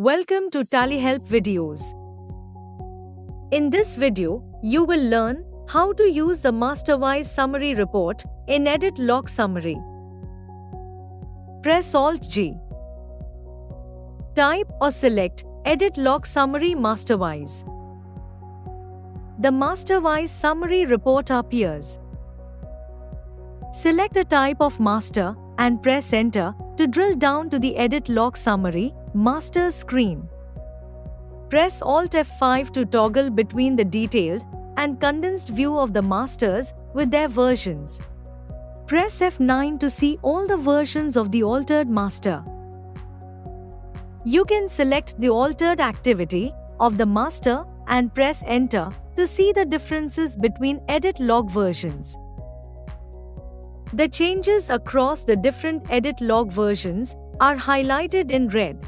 Welcome to TallyHelp videos. In this video, you will learn how to use the MasterWise Summary Report in Edit Log Summary. Press Alt-G. Type or select Edit Log Summary MasterWise. The MasterWise Summary Report appears. Select a type of master and press Enter to drill down to the Edit Log Summary Masters screen. Press Alt F5 to toggle between the detailed and condensed view of the masters with their versions. Press F9 to see all the versions of the altered master. You can select the altered activity of the master and press Enter to see the differences between edit log versions. The changes across the different edit log versions are highlighted in red.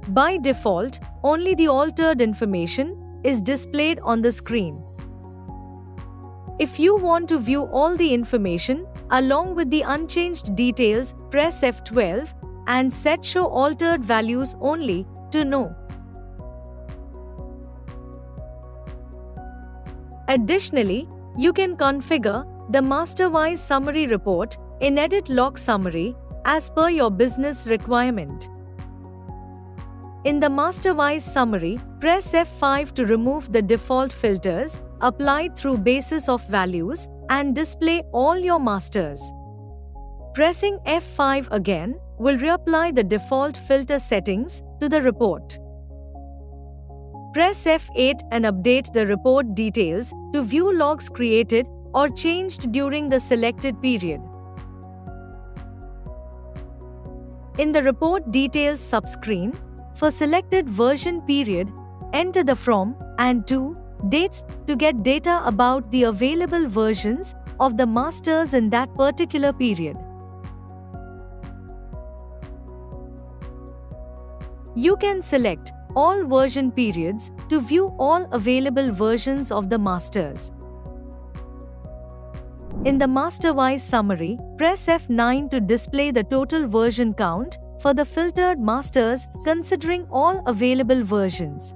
By default, only the altered information is displayed on the screen. If you want to view all the information along with the unchanged details, press F12 and set Show Altered Values Only to know. Additionally, you can configure the MasterWise Summary Report in Edit Log Summary as per your business requirement. In the MasterWise Summary, press F5 to remove the default filters applied through basis of values and display all your masters. Pressing F5 again will reapply the default filter settings to the report. Press F8 and update the report details to view logs created or changed during the selected period. In the Report Details subscreen, for selected version period, enter the from and to dates to get data about the available versions of the masters in that particular period. You can select all version periods to view all available versions of the masters. In the MasterWise Summary, press F9 to display the total version count for the filtered masters considering all available versions.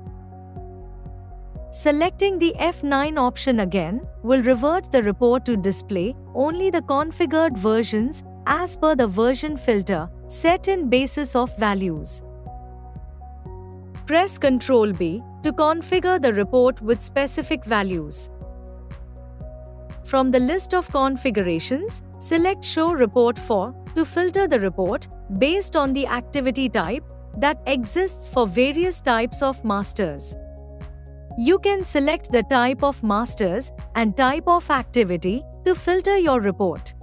Selecting the F9 option again will revert the report to display only the configured versions as per the version filter set in basis of values. Press Ctrl B to configure the report with specific values. From the list of configurations, select Show Report For to filter the report based on the activity type that exists for various types of masters. You can select the type of masters and type of activity to filter your report.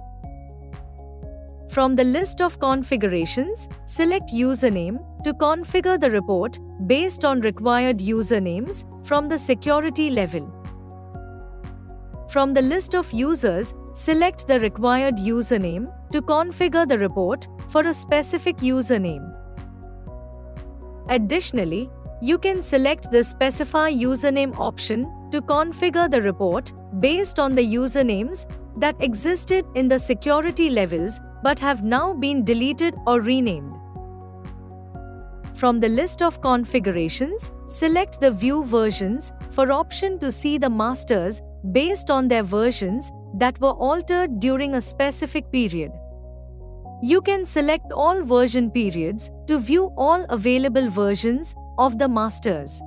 From the list of configurations, select Username to configure the report based on required usernames from the security level. From the list of users, select the required username to configure the report for a specific username. Additionally, you can select the Specify Username option to configure the report based on the usernames that existed in the security levels but have now been deleted or renamed. From the list of configurations, select the View Versions for option to see the masters based on their versions that were altered during a specific period. You can select all version periods to view all available versions of the masters.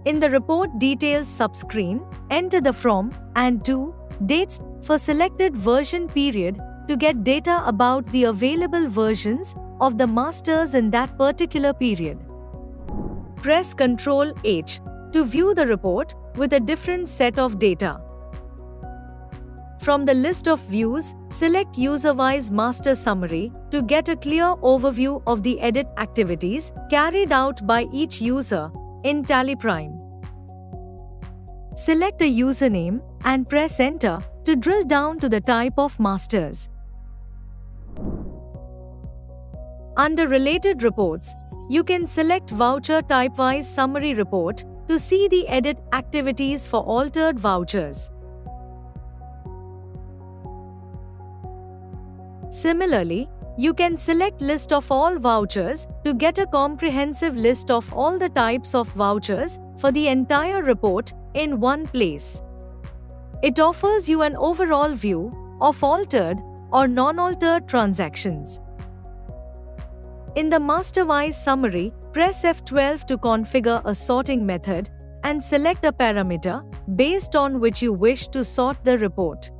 In the Report Details subscreen, enter the from and to dates for selected version period to get data about the available versions of the masters in that particular period. Press Ctrl H to view the report with a different set of data. From the list of views, select UserWise Master Summary to get a clear overview of the edit activities carried out by each user in TallyPrime. Select a username and press Enter to drill down to the type of masters. Under Related Reports, you can select Voucher Typewise Summary Report to see the edit activities for altered vouchers. Similarly, You can select List of all vouchers to get a comprehensive list of all the types of vouchers for the entire report in one place. It offers you an overall view of altered or non-altered transactions. In the MasterWise summary, press F12 to configure a sorting method and select a parameter based on which you wish to sort the report.